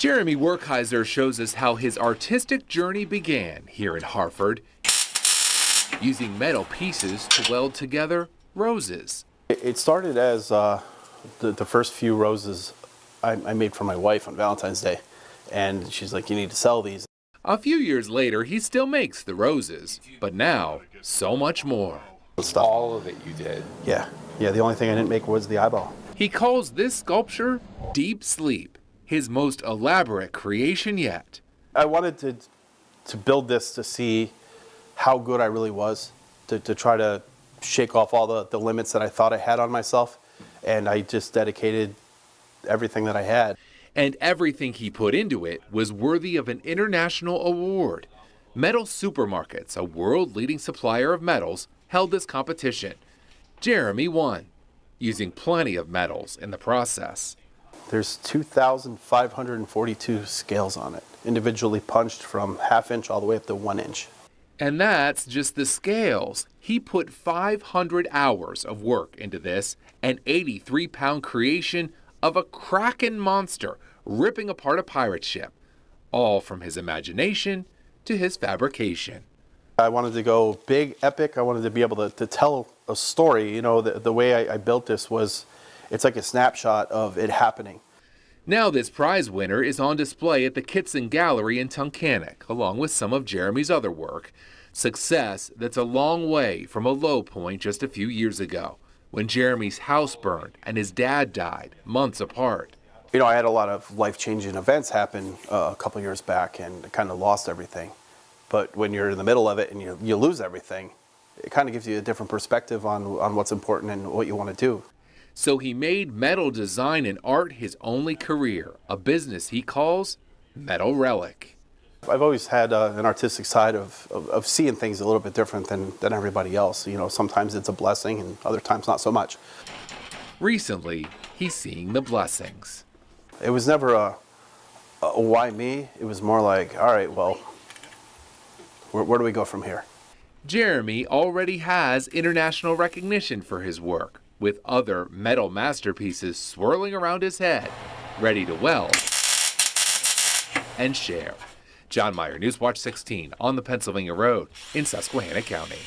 Jeremy Werkheiser shows us how his artistic journey began here in Hartford, using metal pieces to weld together roses. It started as the first few roses I made for my wife on Valentine's Day, and she's like, you need to sell these. A few years later, he still makes the roses, but now, so much more. All of it you did? Yeah, the only thing I didn't make was the eyeball. He calls this sculpture Deep Sleep, his most elaborate creation yet. I wanted to build this to see how good I really was, to try to shake off all the limits that I thought I had on myself, and I just dedicated everything that I had. And everything he put into it was worthy of an international award. Metal Supermarkets, a world-leading supplier of metals, held this competition. Jeremy won, using plenty of metals in the process. There's 2,542 scales on it, individually punched from ½ inch all the way up to 1 inch. And that's just the scales. He put 500 hours of work into this, an 83-pound creation of a kraken monster ripping apart a pirate ship, all from his imagination to his fabrication. I wanted to go big, epic. I wanted to be able to tell a story. You know, the way I built this was, it's like a snapshot of it happening. Now this prize winner is on display at the Kitson Gallery in Tunkhannock, along with some of Jeremy's other work. Success that's a long way from a low point just a few years ago, when Jeremy's house burned and his dad died months apart. You know, I had a lot of life-changing events happen a couple years back and kind of lost everything. But when you're in the middle of it and you lose everything, it kind of gives you a different perspective on what's important and what you want to do. So he made metal design and art his only career, a business he calls Metal Relic. I've always had an artistic side of seeing things a little bit different than everybody else. You know, sometimes it's a blessing and other times not so much. Recently, he's seeing the blessings. It was never a why me. It was more like, all right, well, where do we go from here? Jeremy already has international recognition for his work, with other metal masterpieces swirling around his head, ready to weld and share. John Meyer, Newswatch 16 on the Pennsylvania Road in Susquehanna County.